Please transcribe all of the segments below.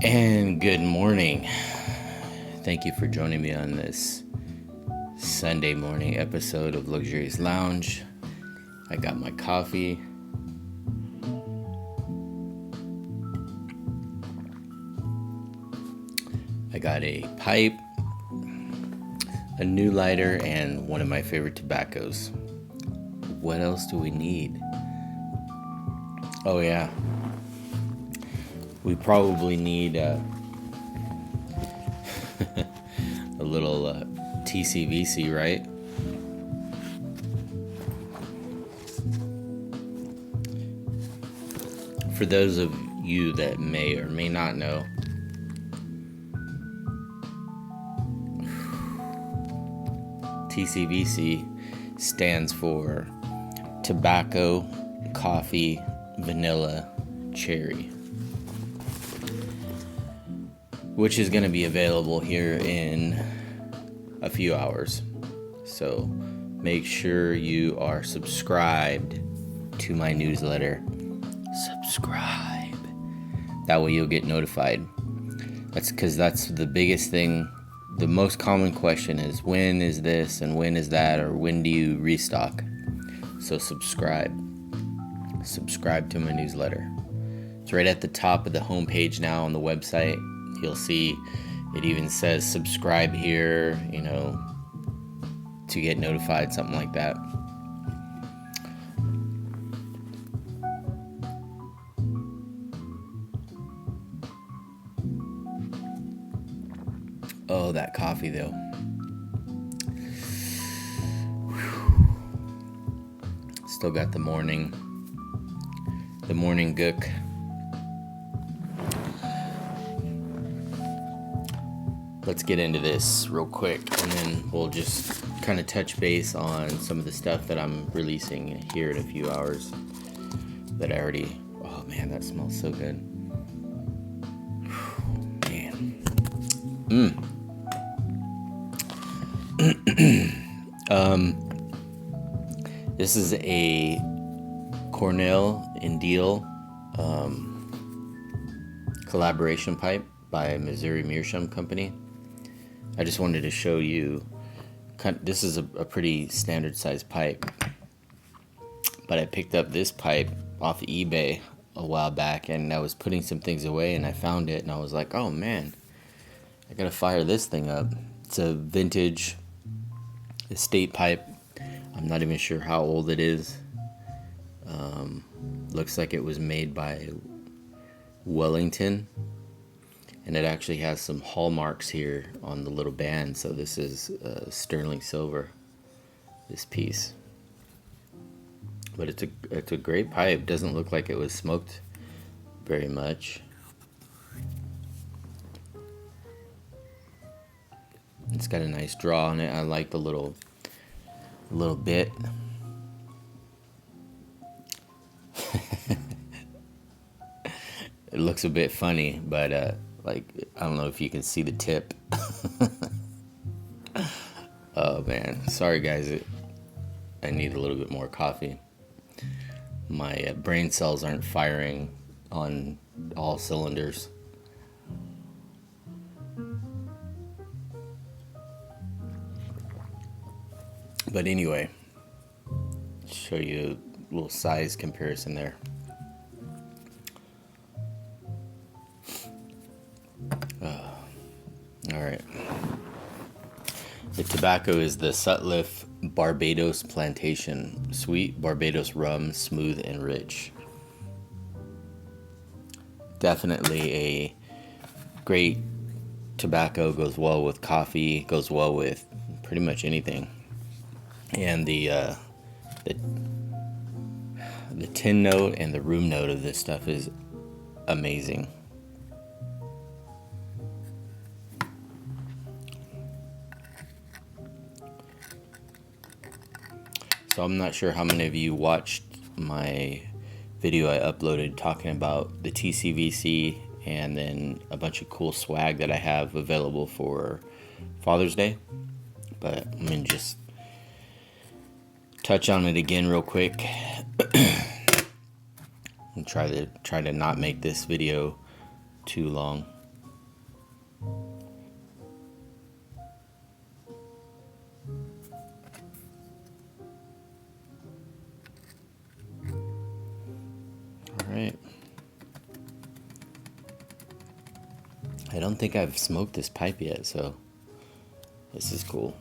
And good morning. Thank you for joining me on this Sunday morning episode of Luxurious Lounge. I got my coffee. I got a pipe, a new lighter, and one of my favorite tobaccos. What else do we need? Oh yeah. We probably need a little TCVC, right? For those of you that may or may not know, TCVC stands for tobacco, coffee, vanilla, cherry, which is going to be available here in a few hours. So make sure you are subscribed to my newsletter. Subscribe. That way you'll get notified. That's because that's the biggest thing. The most common question is, when is this and when is that, or when do you restock? So subscribe. Subscribe to my newsletter. It's right at the top of the homepage now on the website. You'll see it even says subscribe here, to get notified, something like that. Oh, that coffee though. Whew. Still got the morning gook. Let's get into this real quick, and then we'll just kind of touch base on some of the stuff that I'm releasing here in a few hours that I already... Oh man, that smells so good. Man. This is a Cornell and Diehl collaboration pipe by Missouri Meerschaum Company. I just wanted to show you, this is a pretty standard sized pipe, but I picked up this pipe off eBay a while back, and I was putting some things away and I found it and I was like, oh man, I gotta fire this thing up. It's a vintage estate pipe. I'm not even sure how old it is. Looks like it was made by Wellington. And it actually has some hallmarks here on the little band. So this is sterling silver, this piece. But it's a great pipe. Doesn't look like it was smoked very much. It's got a nice draw on it. I like the little bit. It looks a bit funny, but I don't know if you can see the tip. Oh man, sorry guys, I need a little bit more coffee. My brain cells aren't firing on all cylinders. But anyway, show you a little size comparison there. All right. The tobacco is the Sutliff Barbados Plantation. Sweet Barbados rum, smooth and rich. Definitely a great tobacco. Goes well with coffee. Goes well with pretty much anything. And the tin note and the room note of this stuff is amazing. So I'm not sure how many of you watched my video I uploaded talking about the TCVC and then a bunch of cool swag that I have available for Father's Day. But I'm going to just touch on it again real quick and try to not make this video too long. I don't think I've smoked this pipe yet, so this is cool.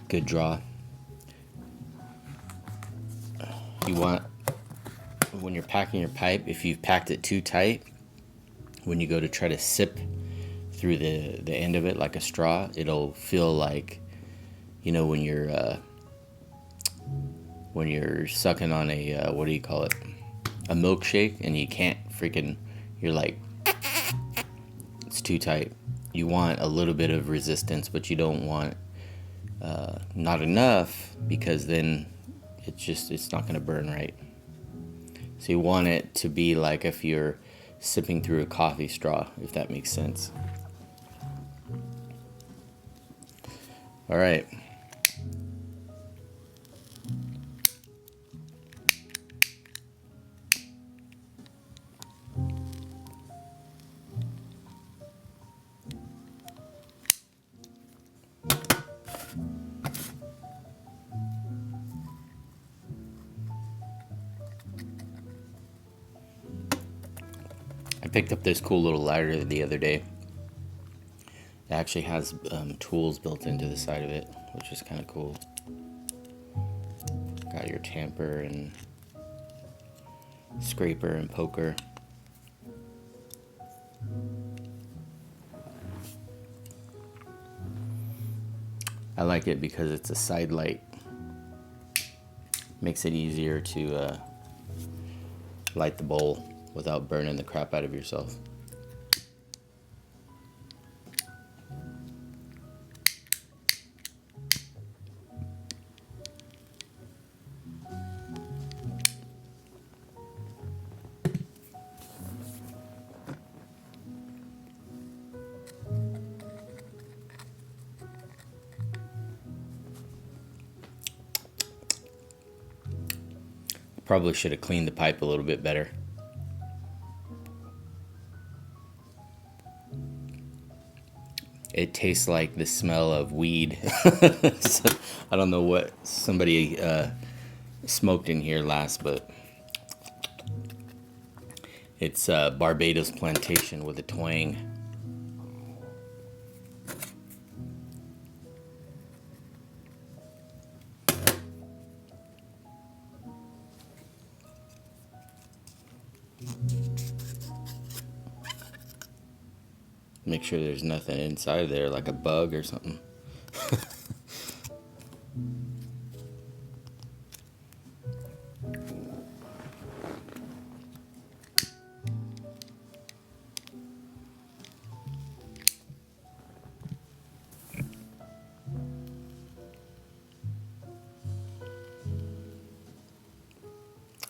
Good draw. You want, when you're packing your pipe, if you've packed it too tight, when you go to try to sip through the end of it like a straw, it'll feel like, you know, when you're sucking on a what do you call it, a milkshake, and you can't freaking, you're like, it's too tight. You want a little bit of resistance, but you don't want not enough, because then it's not going to burn right. So you want it to be like if you're sipping through a coffee straw, if that makes sense. All right. I picked up this cool little lighter the other day. It actually has tools built into the side of it, which is kind of cool. Got your tamper and scraper and poker. I like it because it's a side light. Makes it easier to light the bowl without burning the crap out of yourself. Probably should have cleaned the pipe a little bit better. It tastes like the smell of weed. So, I don't know what somebody smoked in here last, but it's Barbados Plantation with a twang. Make sure there's nothing inside there, like a bug or something.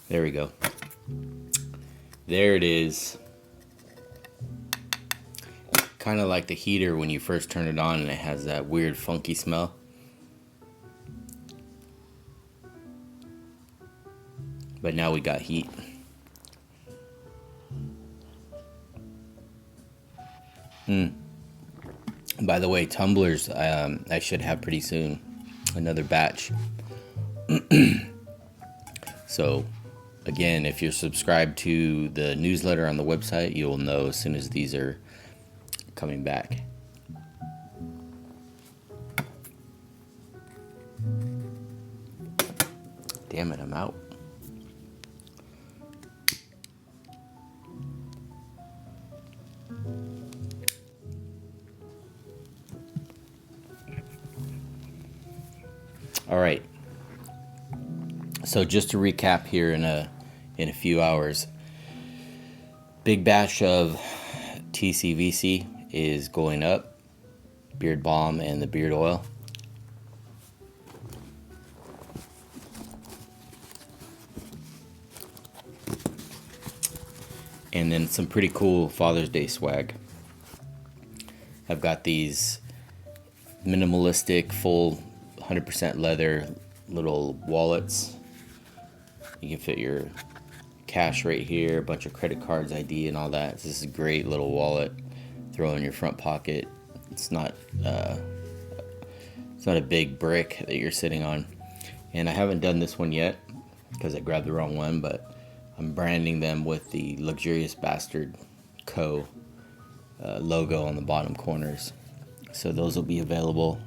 There we go. There it is. Kind of like the heater when you first turn it on and it has that weird funky smell. But now we got heat. By the way, tumblers I should have pretty soon. Another batch. So again, if you're subscribed to the newsletter on the website, you'll know as soon as these are coming back. Damn it, I'm out. All right. So just to recap here in a few hours, big batch of TCVC is going up, beard balm and the beard oil. And then some pretty cool Father's Day swag. I've got these minimalistic, full 100% leather little wallets. You can fit your cash right here, a bunch of credit cards, ID, and all that. This is a great little wallet. Throw in your front pocket. It's not a big brick that you're sitting on. And I haven't done this one yet. because I grabbed the wrong one, but I'm branding them with the Luxurious Bastard Co. Logo on the bottom corners. So those will be available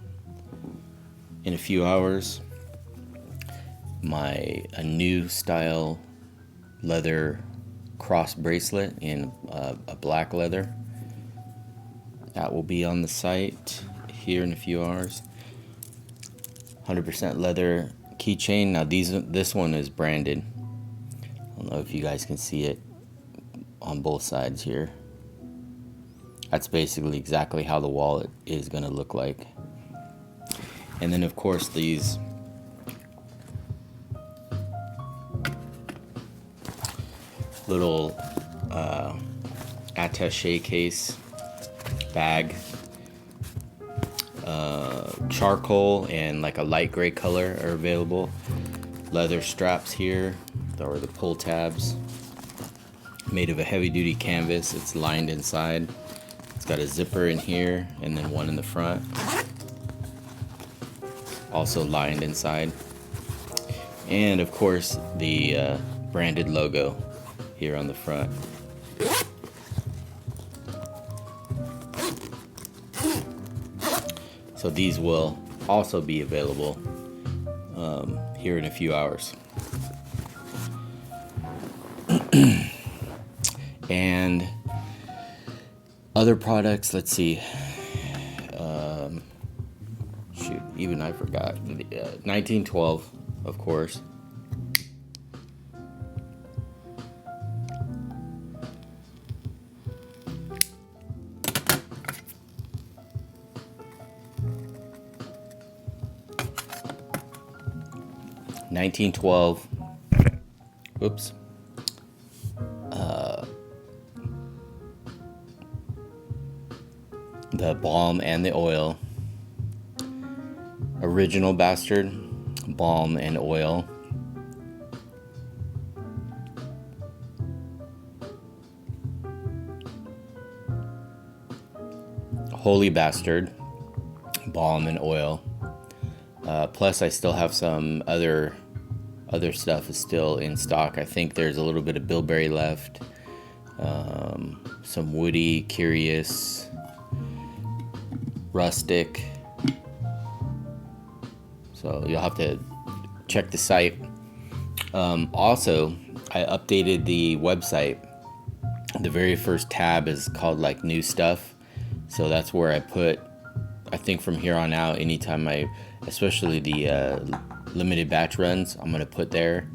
in a few hours. A new style leather cross bracelet in a black leather. That will be on the site here in a few hours. 100% leather keychain. Now this one is branded. I don't know if you guys can see it on both sides here. That's basically exactly how the wallet is going to look like. And then of course these little attaché case bag, charcoal and like a light gray color are available. Leather straps here, or the pull tabs, made of a heavy duty canvas. It's lined inside. It's got a zipper in here and then one in the front, also lined inside. And of course the branded logo here on the front. So these will also be available here in a few hours. And other products, let's see. Shoot, even I forgot. 1912, of course. Oops. The balm and the oil. Original Bastard balm and oil. Holy Bastard balm and oil. Plus I still have some other stuff is still in stock. I think there's a little bit of bilberry left, some woody, curious, rustic. So you'll have to check the site. Also, I updated the website. The very first tab is called like new stuff. So that's where I put, I think from here on out, anytime especially the limited batch runs, I'm gonna put there.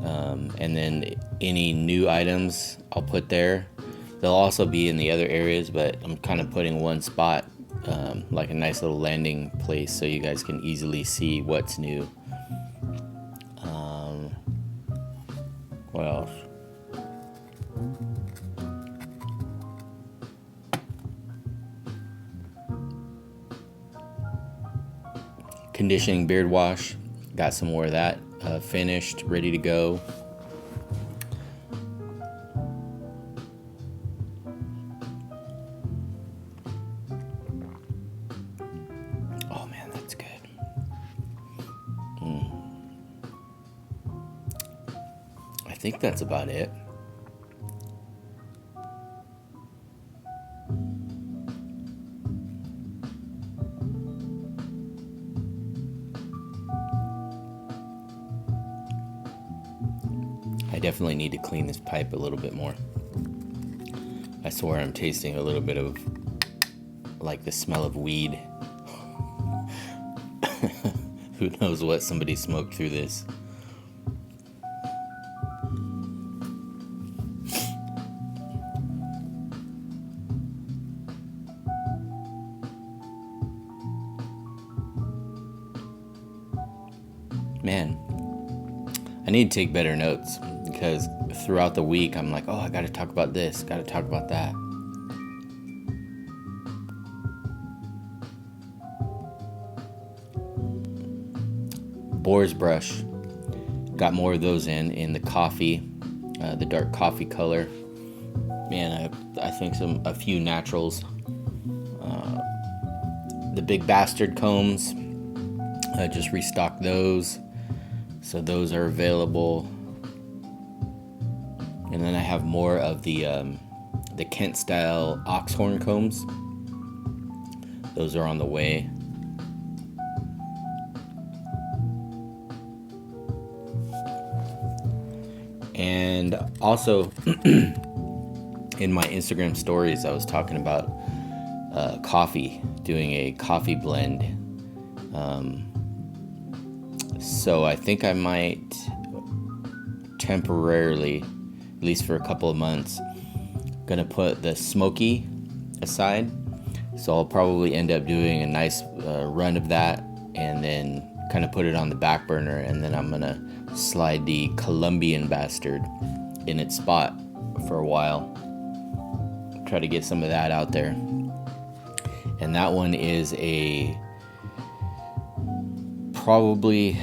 And then any new items I'll put there. They'll also be in the other areas, but I'm kind of putting one spot, like a nice little landing place so you guys can easily see what's new. What else? Conditioning beard wash. Got some more of that finished, ready to go. Oh man, that's good. I think that's about it. I definitely need to clean this pipe a little bit more. I swear I'm tasting a little bit of like the smell of weed. Who knows what somebody smoked through this. Man, I need to take better notes because throughout the week I'm like, oh, I gotta talk about this, gotta talk about that. Boar's brush, got more of those in the coffee, the dark coffee color. Man, I think a few naturals. The Big Bastard combs, I just restocked those. So those are available. And then I have more of the Kent style oxhorn combs. Those are on the way. And also in my Instagram stories, I was talking about coffee, doing a coffee blend. So I think I might temporarily, at least for a couple of months, gonna put the smoky aside. So I'll probably end up doing a nice run of that and then kind of put it on the back burner, and then I'm gonna slide the Colombian bastard in its spot for a while. Try to get some of that out there. And that one is probably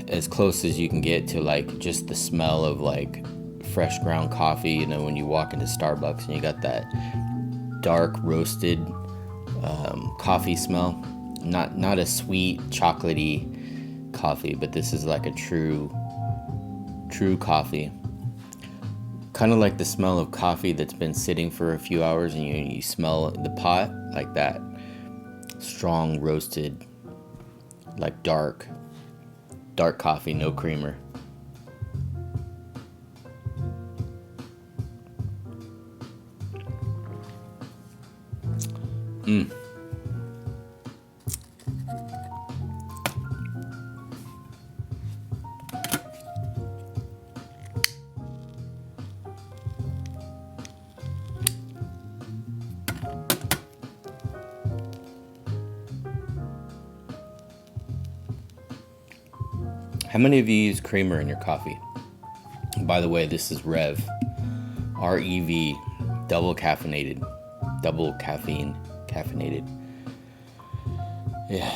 as close as you can get to like just the smell of like fresh ground coffee. You know, when you walk into Starbucks and you got that dark roasted coffee smell. Not a sweet chocolatey coffee, but this is like a true coffee. Kind of like the smell of coffee that's been sitting for a few hours and you smell the pot, like that strong roasted, like dark coffee, no creamer. How many of you use creamer in your coffee? By the way, this is Rev, R-E-V, double caffeinated, double caffeine, caffeinated. Yeah.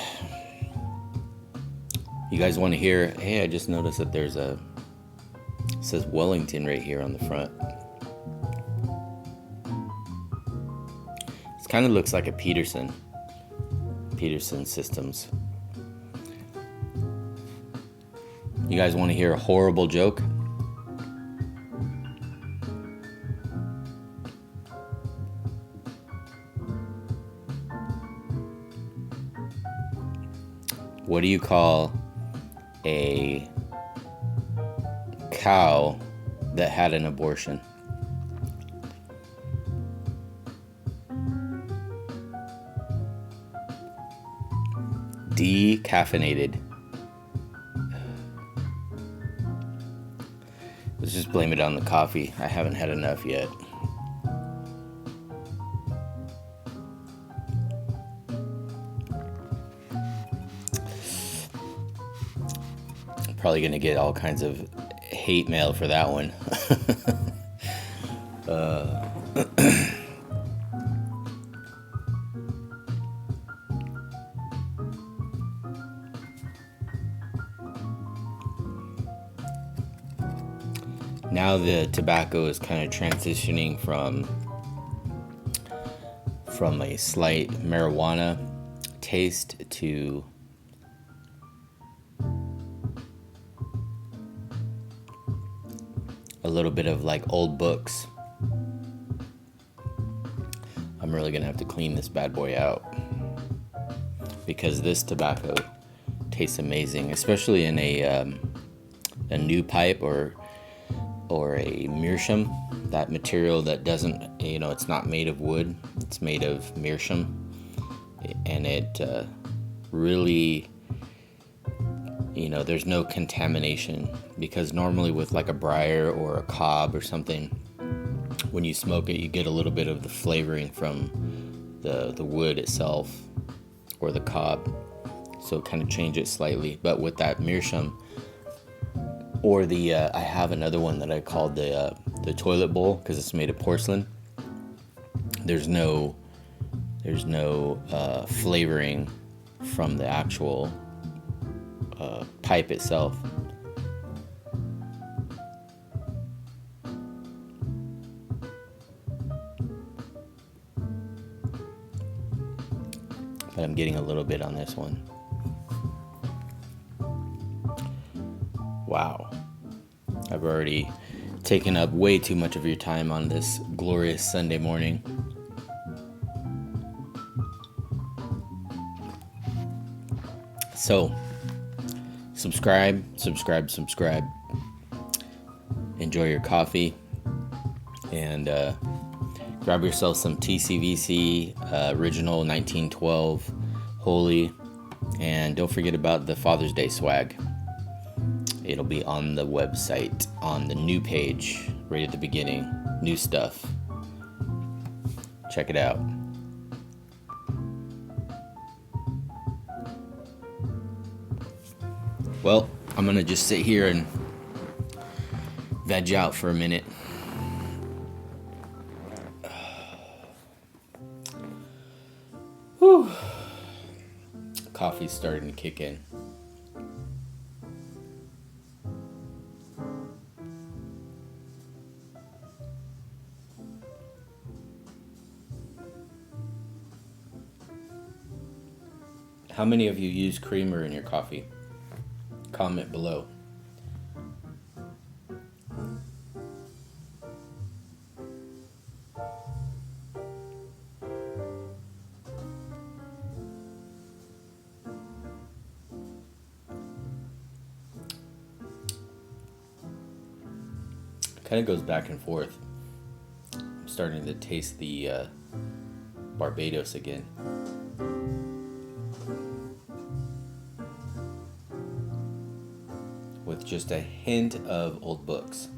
You guys want to hear? Hey, I just noticed that it says Wellington right here on the front. It kind of looks like a Peterson Systems. You guys want to hear a horrible joke? What do you call a cow that had an abortion? Decaffeinated. Let's just blame it on the coffee. I haven't had enough yet. Probably gonna get all kinds of hate mail for that one. Now the tobacco is kind of transitioning from a slight marijuana taste to a little bit of like old books. I'm really gonna have to clean this bad boy out because this tobacco tastes amazing, especially in a new pipe or a meerschaum, that material that doesn't, it's not made of wood, it's made of meerschaum, and it really, there's no contamination, because normally with like a briar or a cob or something, when you smoke it, you get a little bit of the flavoring from the wood itself or the cob, so kind of change it slightly. But with that meerschaum, or I have another one that I called the toilet bowl, because it's made of porcelain. There's no flavoring from the actual pipe itself. But I'm getting a little bit on this one. Wow. I've already taken up way too much of your time on this glorious Sunday morning. So, subscribe. Enjoy your coffee. And grab yourself some TCVC original 1912 Holy. And don't forget about the Father's Day swag. It'll be on the website, on the new page, right at the beginning. New stuff. Check it out. Well, I'm going to just sit here and veg out for a minute. Whew. Coffee's starting to kick in. How many of you use creamer in your coffee? Comment below. Kind of goes back and forth. I'm starting to taste the Barbados again. With just a hint of old books.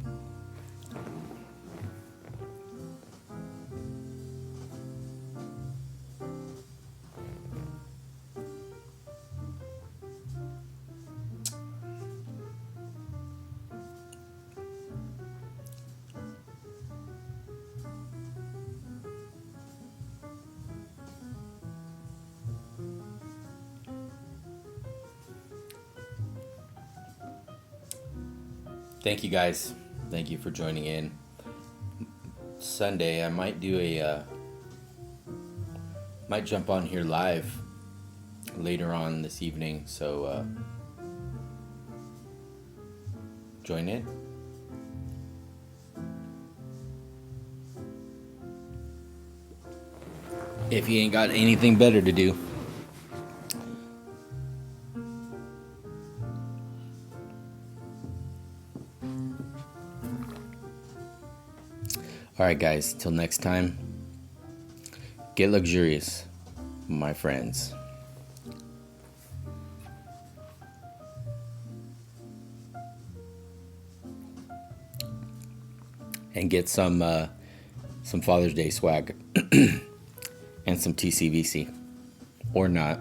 Thank you guys. Thank you for joining in. Sunday, I might do might jump on here live later on this evening, so join in. If you ain't got anything better to do. Alright guys, till next time, get luxurious, my friends. And get some Father's Day swag and some TCVC, or not.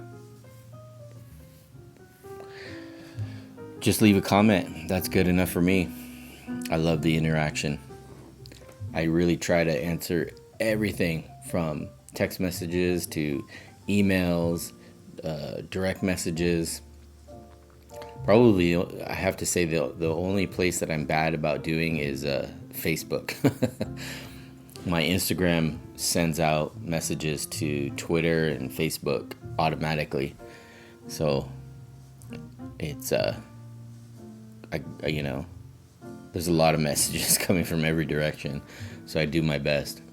Just leave a comment. That's good enough for me. I love the interaction. I really try to answer everything from text messages to emails, direct messages. Probably, I have to say the only place that I'm bad about doing is Facebook. My Instagram sends out messages to Twitter and Facebook automatically. So it's there's a lot of messages coming from every direction, so I do my best.